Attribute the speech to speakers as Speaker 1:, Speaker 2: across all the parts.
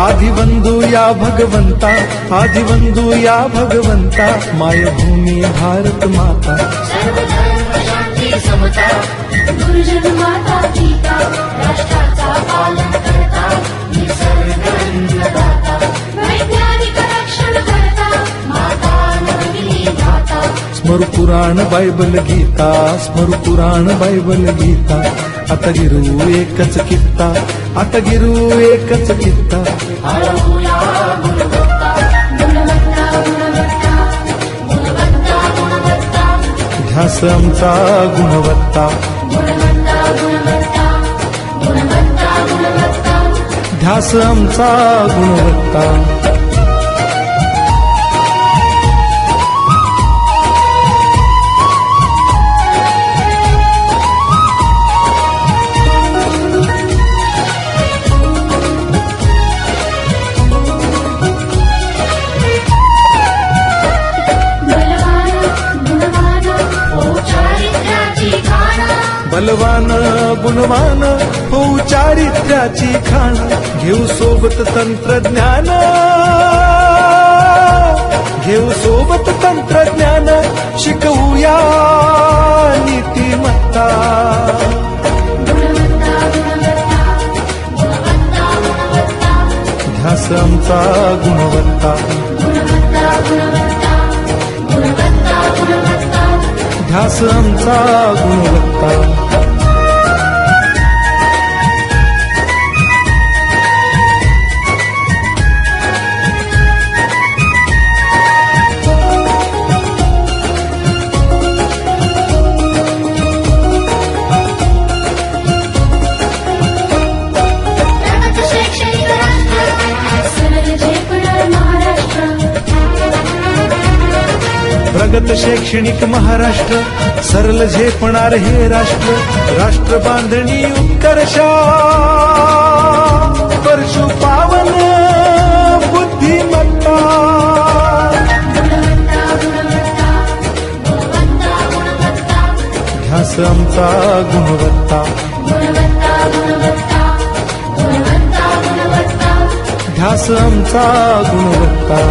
Speaker 1: आदिवंदू या भगवंता, आदिवंदू या भगवंता, मायभूमी भारत माता.
Speaker 2: सर्वधर्म शांती समता, गुरुजन माता पिता, राष्ट्राचा पालन करता, निसर्ग अन्नदाता, वैज्ञानिक रक्षण करता, माता नवमिनी दाता.
Speaker 1: स्मरू पुराण बायबल गीता, स्मरू पुराण बायबल गीता. आता गिरू एकच कित्ता, आता गिरू एकच कित्ता.
Speaker 2: हळवूया गुणवत्ता, गुणवत्ता, गुणवत्ता, गुणवत्ता, गुणवत्ता,
Speaker 1: ध्यास आमचा गुणवत्ता,
Speaker 2: गुणवत्ता, गुणवत्ता, गुणवत्ता, गुणवत्ता.
Speaker 1: ध्यास आमचा गुणवत्ता. बलवान गुणवान होऊ चारित्र्याची खाण, घेऊ सोबत तंत्रज्ञान, घेऊ सोबत तंत्रज्ञान, शिकवूया नीतिमत्ता. ध्यास आमचा गुणवत्ता, ध्यास आमचा गुणवत्ता. प्रगत शैक्षणिक महाराष्ट्र, सरल झेपणार हे राष्ट्र. राष्ट्र बांधणी उत्कर्षा, परशु पावन बुद्धिमत्ता. ध्यास आमचा गुणवत्ता, ध्यास आमचा गुणवत्ता.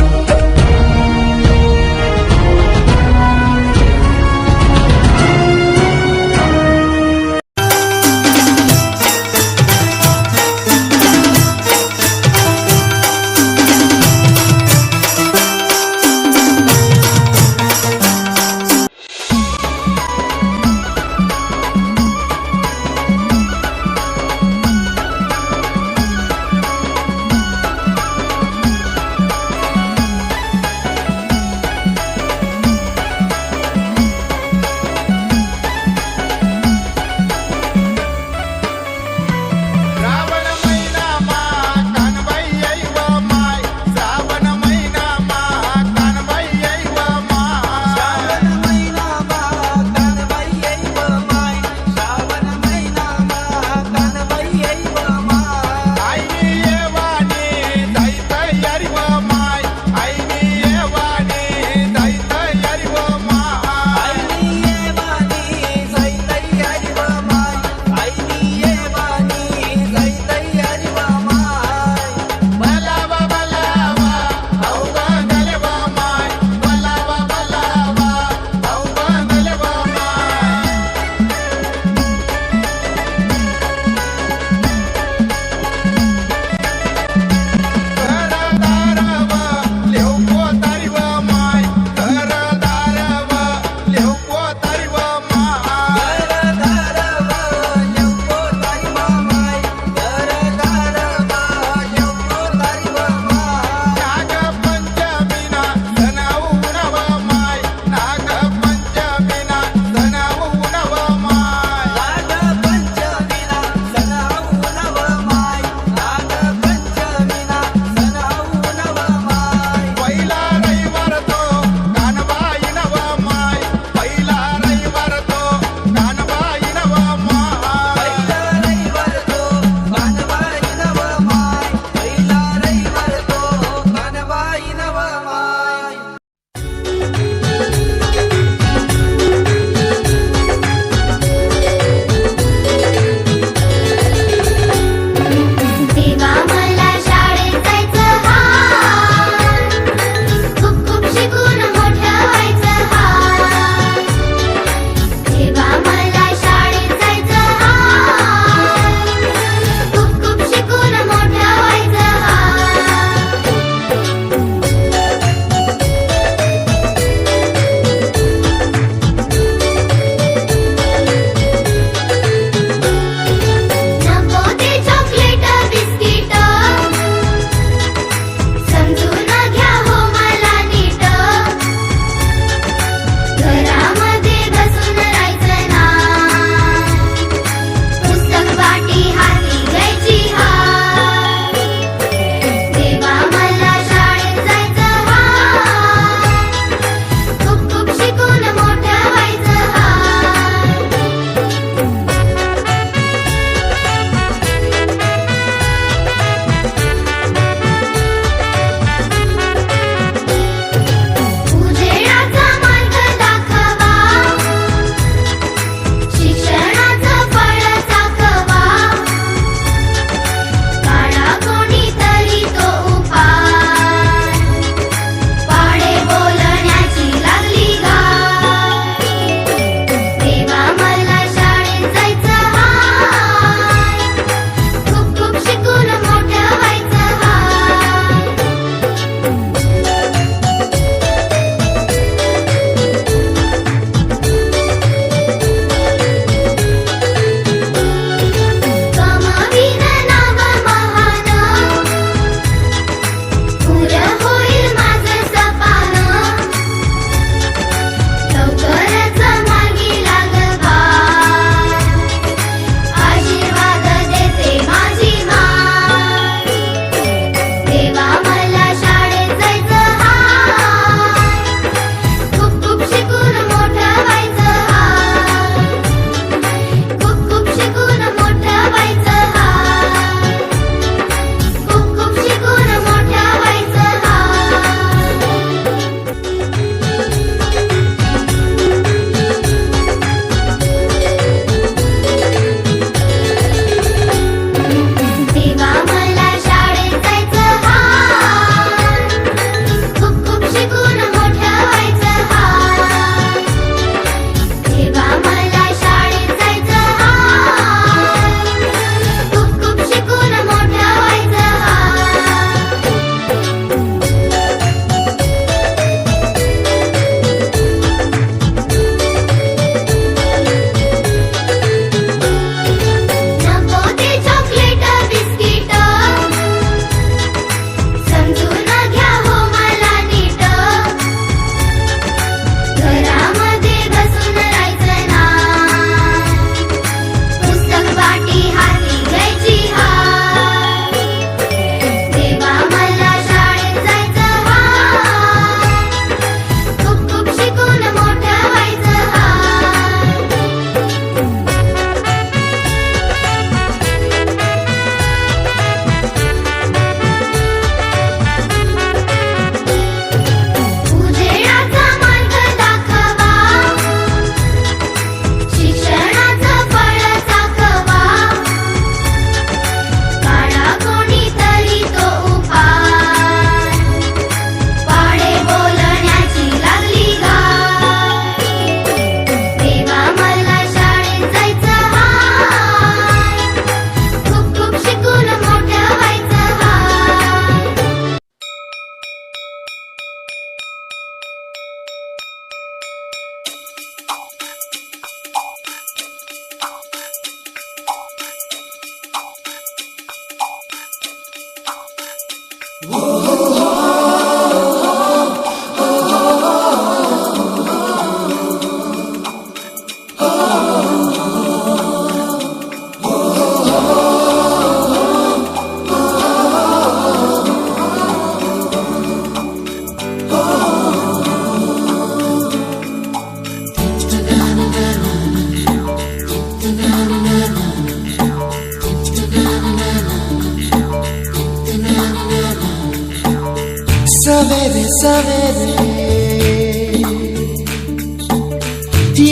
Speaker 3: सवेरे सवेरे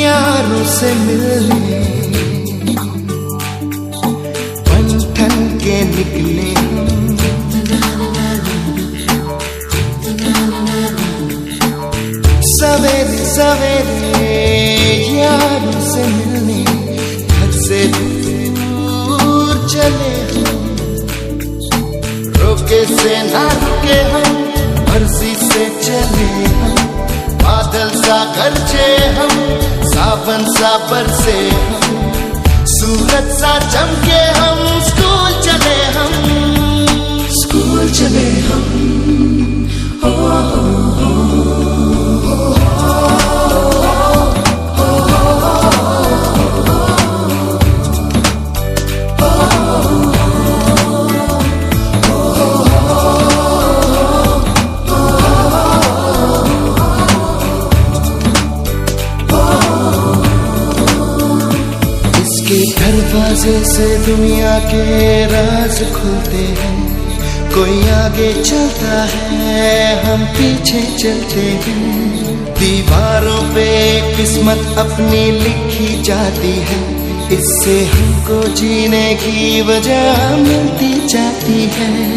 Speaker 3: यारों से मिलने बन ठन के निकले हम। सवेरे सवेरे यारों से मिलने घर से दूर चले हम। रोके से ना रुके हम, मर्जी से चले हम। बादल सा गरजे हम, सावन सा बरसे हम। सूरज सा चमके हम, स्कूल चले हम। स्कूल चले हम। दरवाजे से दुनिया के राज खुलते हैं। कोई आगे चलता है, हम पीछे चलते हैं। दीवारों पे किस्मत अपनी लिखी जाती है। इससे हमको जीने की वजह मिलती जाती है।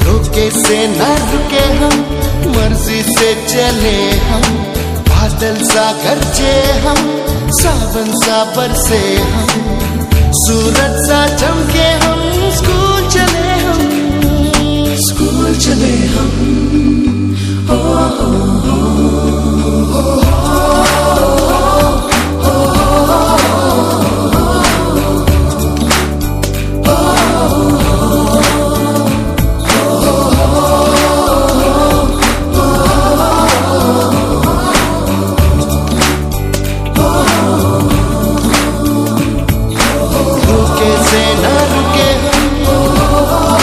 Speaker 3: रोके से ना रुके हम, मर्जी से चले हम। बादल सा गरजे हम, सावन सा बरसे हम। सूरज सा चमके हम, स्कूल चले हम। स्कूल चले हम। से ना रुके हम,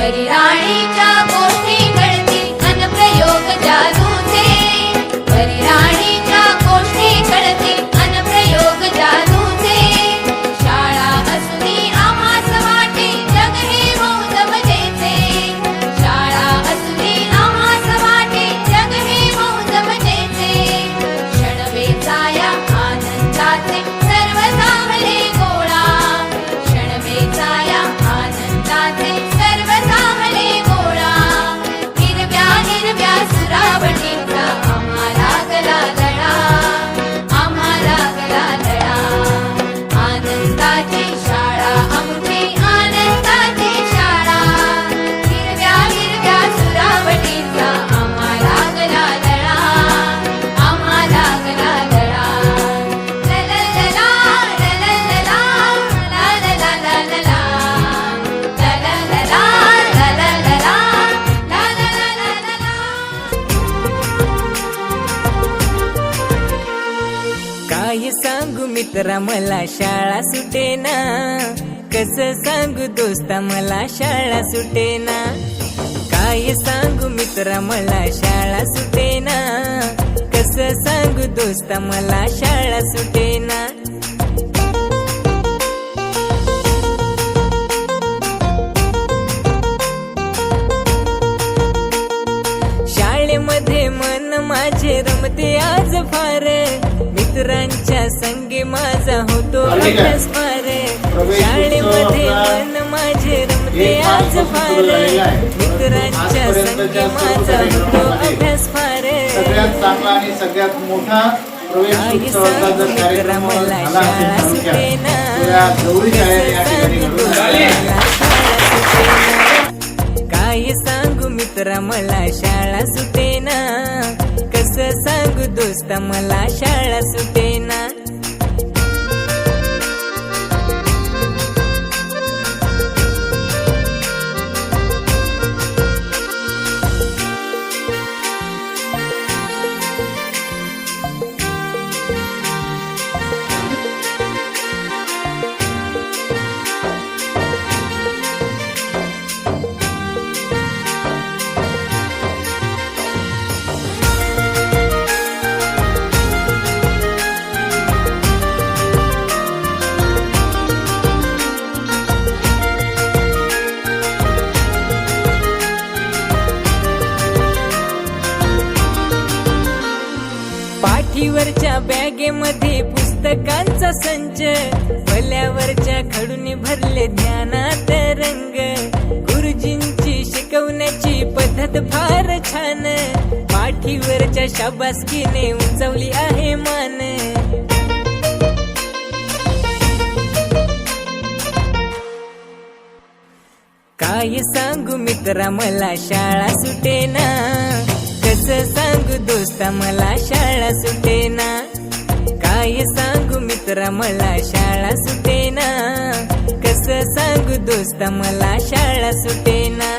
Speaker 2: परी राणीच्या गोष्टी कळतील अनप्रयोग जादूचे, परी राणीच्या गोष्टी कळतील अनप्रयोग जादूचे. शाळा असुनी आम्हास वाटे जग हे मौज मजेचे, शाळा असुनी आम्हास वाटे जग हे मौज मजेचे. क्षण वेचाया आनंदाचे सर्व सामले गोळा, क्षण वेचाया आनंदाचे सर्व सामले गोळा. हिरव्या हिरव्या सुरावटीचा आम्हाला गला लळा, आम्हाला गला लळा. आनंदाची शाळा आमची आनंदाची शाळा, हिरव्या हिरव्या सुरावटीचा आम्हाला गला लळा, आम्हाला गला लळा. लललला, लललला, लललला, लललला. लललला, लललला, लललला.
Speaker 4: काय सांगू मित्रा मला शाळा सुटेना, कसं सांगू दोस्ता मला शाळा सुटेना. काय सांगू मित्रा मला शाळा सुटेना, कसं सांगू दोस्ता मला शाळा सुटेना. शाळेमध्ये मन माझे रमते आज फार, मित्रांच्या संगे माझा होतो अभ्यास फार. शाळेमध्ये मन माझे रमते आज फार, मित्रांच्या संगे माझा होतो अभ्यास फार.
Speaker 5: सगळ्यात चांगला आणि सगळ्यात मोठा प्रवेश
Speaker 4: काही
Speaker 5: उत्सवाचा जर
Speaker 4: सांगू
Speaker 5: कार्यक्रम
Speaker 4: मित्रा मला
Speaker 5: झाला असेल
Speaker 4: शाळा
Speaker 5: संख्या,
Speaker 4: सुटेना,
Speaker 5: तर या गौरी शाळेत या ठिकाणी घडून आली.
Speaker 4: काय सांगू मित्रा मला शाळा सुटेना, कसं सांगू दोस्ता मला शाळा सुटेना. पाठीवरच्या बॅगेमध्ये पुस्तकांचा संच, फल्यावरच्या खडूने भरले ज्ञानात रंग. गुरुजींची शिकवण्याची पद्धत फार छान, पाठीवरच्या शाबासकीने उंचावली आहे मान. काय सांगू मित्रा मला शाळा सुटेना, कसं सांगू दोस्ता मला शाळा सुटेना. काय सांगू मित्रा मला शाळा सुटेना, कसं सांगू दोस्ता मला शाळा सुटेना.